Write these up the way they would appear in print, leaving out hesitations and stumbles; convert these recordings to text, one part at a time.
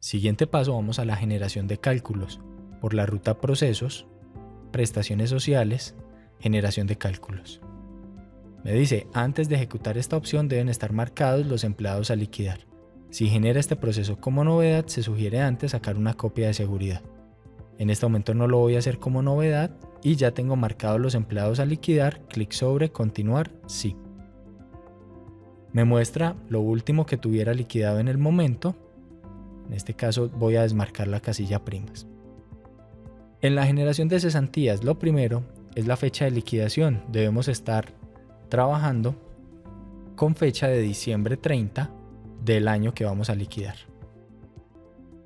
Siguiente paso, vamos a la generación de cálculos por la ruta procesos, prestaciones sociales, generación de cálculos. Me dice, antes de ejecutar esta opción deben estar marcados los empleados a liquidar. Si genera este proceso como novedad, se sugiere antes sacar una copia de seguridad. En este momento no lo voy a hacer como novedad y ya tengo marcados los empleados a liquidar, clic sobre continuar, sí. Me muestra lo último que tuviera liquidado en el momento. En este caso voy a desmarcar la casilla primas. En la generación de cesantías, lo primero es la fecha de liquidación. Debemos estar trabajando con fecha de diciembre 30 del año que vamos a liquidar.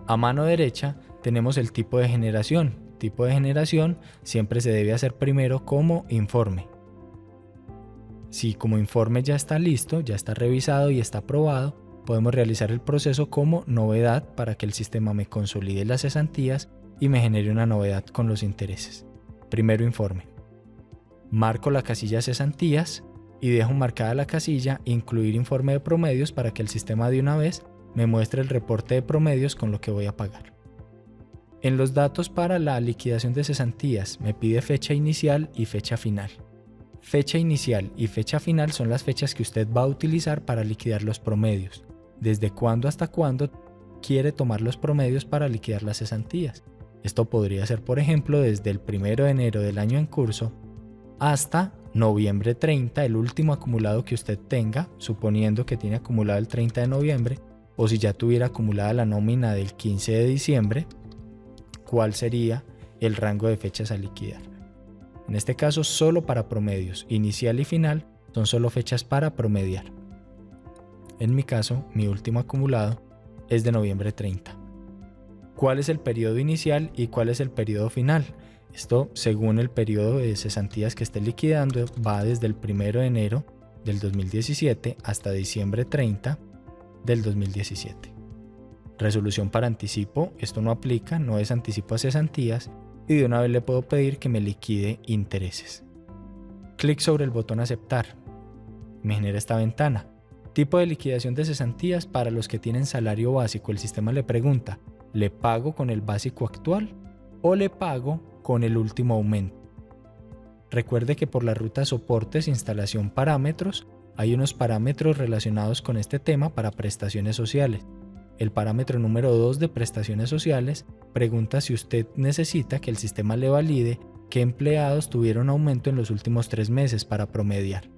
A mano derecha tenemos el tipo de generación. Tipo de generación siempre se debe hacer primero como informe. Si como informe ya está listo, ya está revisado y está aprobado, podemos realizar el proceso como novedad para que el sistema me consolide las cesantías y me genere una novedad con los intereses. Primero informe. Marco la casilla cesantías y dejo marcada la casilla incluir informe de promedios para que el sistema de una vez me muestre el reporte de promedios con lo que voy a pagar. En los datos para la liquidación de cesantías me pide fecha inicial y fecha final. Fecha inicial y fecha final son las fechas que usted va a utilizar para liquidar los promedios. Desde cuándo hasta cuándo quiere tomar los promedios para liquidar las cesantías. Esto podría ser, por ejemplo, desde el 1 de enero del año en curso hasta noviembre 30, el último acumulado que usted tenga, suponiendo que tiene acumulado el 30 de noviembre, o si ya tuviera acumulada la nómina del 15 de diciembre, ¿cuál sería el rango de fechas a liquidar? En este caso, solo para promedios, inicial y final son solo fechas para promediar. En mi caso, mi último acumulado es de noviembre 30. ¿Cuál es el periodo inicial y cuál es el periodo final? Esto, según el periodo de cesantías que esté liquidando, va desde el 1 de enero del 2017 hasta diciembre 30 del 2017. Resolución para anticipo, esto no aplica, no es anticipo a cesantías y de una vez le puedo pedir que me liquide intereses. Clic sobre el botón aceptar. Me genera esta ventana. Tipo de liquidación de cesantías para los que tienen salario básico. El sistema le pregunta, ¿le pago con el básico actual o le pago con el último aumento? Recuerde que por la ruta soportes, instalación, parámetros, hay unos parámetros relacionados con este tema para prestaciones sociales. El parámetro número 2 de prestaciones sociales pregunta si usted necesita que el sistema le valide qué empleados tuvieron aumento en los últimos 3 meses para promediar.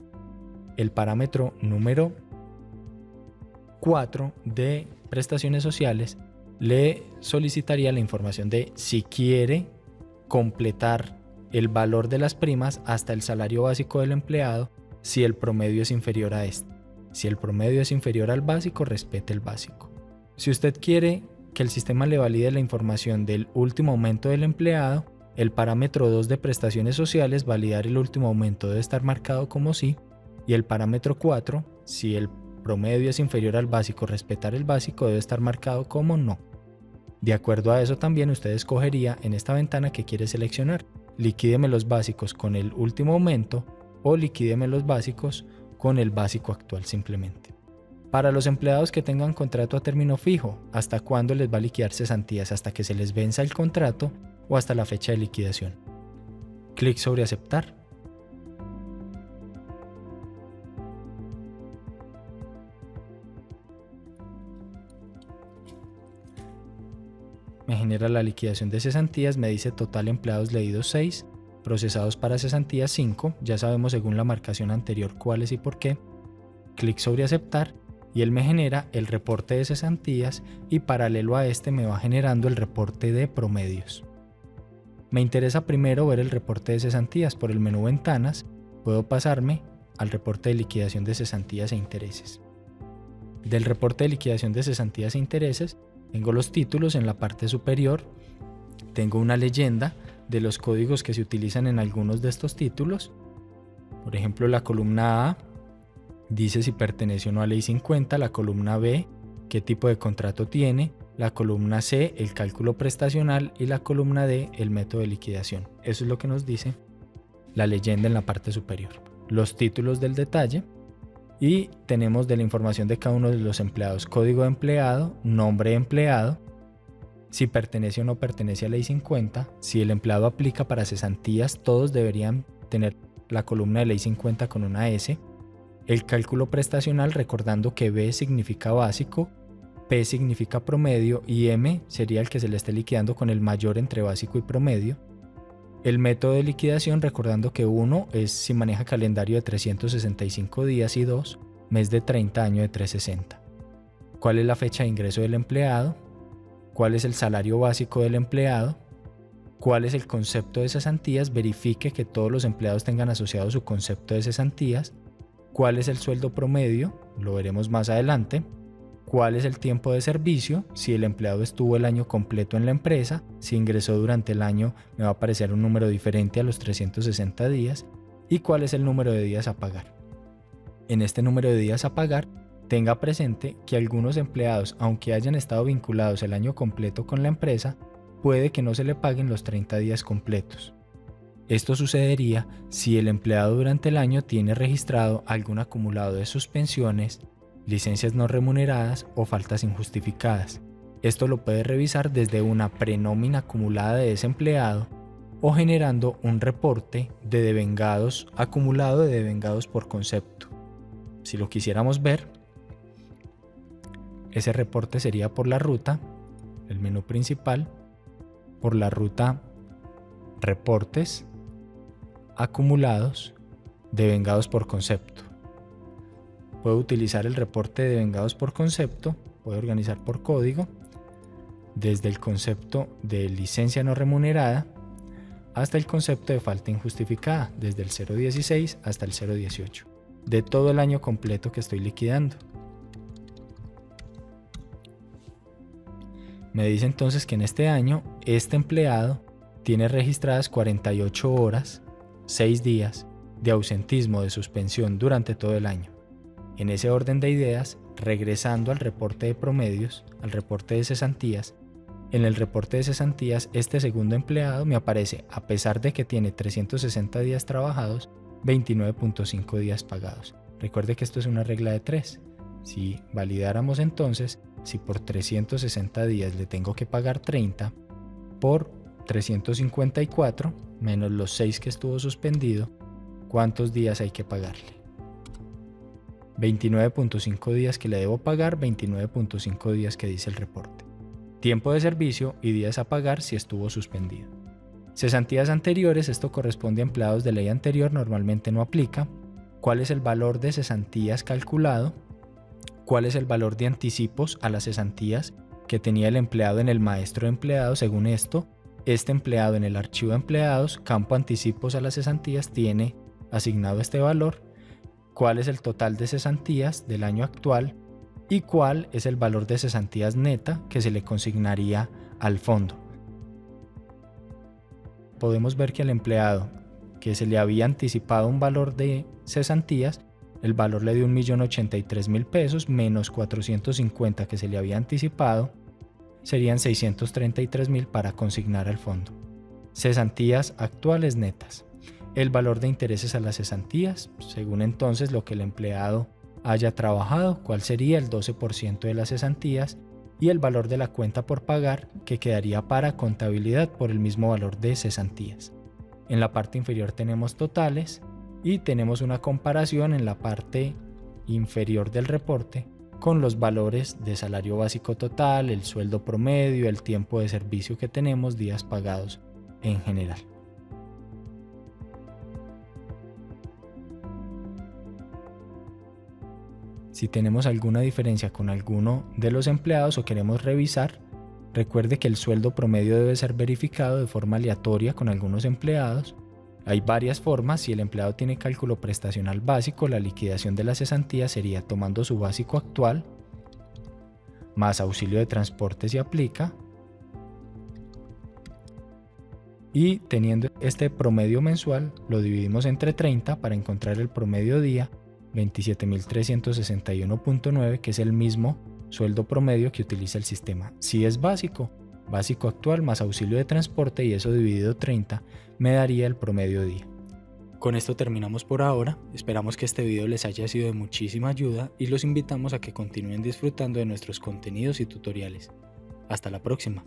El parámetro número 4 de prestaciones sociales le solicitaría la información de si quiere completar el valor de las primas hasta el salario básico del empleado si el promedio es inferior a este. Si el promedio es inferior al básico, respete el básico. Si usted quiere que el sistema le valide la información del último aumento del empleado, el parámetro 2 de prestaciones sociales, validar el último aumento, debe estar marcado como sí, y el parámetro 4, si el promedio es inferior al básico, respetar el básico, debe estar marcado como no. De acuerdo a eso también usted escogería en esta ventana que quiere seleccionar. Liquídeme los básicos con el último aumento o liquídeme los básicos con el básico actual simplemente. Para los empleados que tengan contrato a término fijo, ¿hasta cuándo les va a liquidar cesantías? ¿Hasta que se les venza el contrato o hasta la fecha de liquidación? Clic sobre aceptar. Me genera la liquidación de cesantías, me dice total empleados leídos 6, procesados para cesantías 5, ya sabemos según la marcación anterior cuáles y por qué. Clic sobre aceptar y él me genera el reporte de cesantías y paralelo a este me va generando el reporte de promedios. Me interesa primero ver el reporte de cesantías. Por el menú ventanas puedo pasarme al reporte de liquidación de cesantías e intereses. Del reporte de liquidación de cesantías e intereses tengo los títulos en la parte superior, tengo una leyenda de los códigos que se utilizan en algunos de estos títulos. Por ejemplo, la columna A dice si pertenece o no a ley 50, la columna B qué tipo de contrato tiene, la columna C el cálculo prestacional y la columna D el método de liquidación. Eso es lo que nos dice la leyenda en la parte superior. Los títulos del detalle y tenemos de la información de cada uno de los empleados, código de empleado, nombre de empleado, si pertenece o no pertenece a Ley 50, si el empleado aplica para cesantías, todos deberían tener la columna de Ley 50 con una S, el cálculo prestacional recordando que B significa básico, P significa promedio y M sería el que se le esté liquidando con el mayor entre básico y promedio. El método de liquidación recordando que 1 es si maneja calendario de 365 días y 2, mes de 30, año de 360. ¿Cuál es la fecha de ingreso del empleado? ¿Cuál es el salario básico del empleado? ¿Cuál es el concepto de cesantías? Verifique que todos los empleados tengan asociado su concepto de cesantías. ¿Cuál es el sueldo promedio? Lo veremos más adelante. ¿Cuál es el tiempo de servicio? Si el empleado estuvo el año completo en la empresa, si ingresó durante el año me va a aparecer un número diferente a los 360 días. ¿Y cuál es el número de días a pagar? En este número de días a pagar, tenga presente que algunos empleados, aunque hayan estado vinculados el año completo con la empresa, puede que no se le paguen los 30 días completos. Esto sucedería si el empleado durante el año tiene registrado algún acumulado de suspensiones, licencias no remuneradas o faltas injustificadas. Esto lo puede revisar desde una prenómina acumulada de ese empleado o generando un reporte de devengados acumulado de devengados por concepto. Si lo quisiéramos ver, ese reporte sería por la ruta, el menú principal, por la ruta reportes acumulados devengados por concepto. Puedo utilizar el reporte de devengados por concepto, puedo organizar por código, desde el concepto de licencia no remunerada hasta el concepto de falta injustificada, desde el 0.16 hasta el 0.18, de todo el año completo que estoy liquidando. Me dice entonces que en este año, este empleado tiene registradas 48 horas, 6 días de ausentismo de suspensión durante todo el año. En ese orden de ideas, regresando al reporte de promedios, al reporte de cesantías, en el reporte de cesantías este segundo empleado me aparece, a pesar de que tiene 360 días trabajados, 29.5 días pagados. Recuerde que esto es una regla de 3. Si validáramos entonces, si por 360 días le tengo que pagar 30, por 354 menos los 6 que estuvo suspendido, ¿cuántos días hay que pagarle? 29.5 días que le debo pagar, 29.5 días que dice el reporte. Tiempo de servicio y días a pagar si estuvo suspendido. Cesantías anteriores, esto corresponde a empleados de ley anterior, normalmente no aplica. ¿Cuál es el valor de cesantías calculado? ¿Cuál es el valor de anticipos a las cesantías que tenía el empleado en el maestro de empleados? Según esto, este empleado en el archivo de empleados, campo anticipos a las cesantías, tiene asignado este valor. ¿Cuál es el total de cesantías del año actual? ¿Y cuál es el valor de cesantías neta que se le consignaría al fondo? Podemos ver que al empleado que se le había anticipado un valor de cesantías, el valor le dio 1.083.000 pesos menos 450 que se le había anticipado, serían 633.000 para consignar al fondo. Cesantías actuales netas. El valor de intereses a las cesantías, según entonces lo que el empleado haya trabajado, cuál sería el 12% de las cesantías, y el valor de la cuenta por pagar, que quedaría para contabilidad por el mismo valor de cesantías. En la parte inferior tenemos totales y tenemos una comparación en la parte inferior del reporte con los valores de salario básico total, el sueldo promedio, el tiempo de servicio que tenemos, días pagados en general. Si tenemos alguna diferencia con alguno de los empleados o queremos revisar, recuerde que el sueldo promedio debe ser verificado de forma aleatoria con algunos empleados. Hay varias formas. Si el empleado tiene cálculo prestacional básico, la liquidación de la cesantía sería tomando su básico actual más auxilio de transporte si aplica, y teniendo este promedio mensual lo dividimos entre 30 para encontrar el promedio día 27.361.9, que es el mismo sueldo promedio que utiliza el sistema. Si es básico actual más auxilio de transporte, y eso dividido 30 me daría el promedio día. Con esto terminamos por ahora. Esperamos que este video les haya sido de muchísima ayuda y los invitamos a que continúen disfrutando de nuestros contenidos y tutoriales. Hasta la próxima.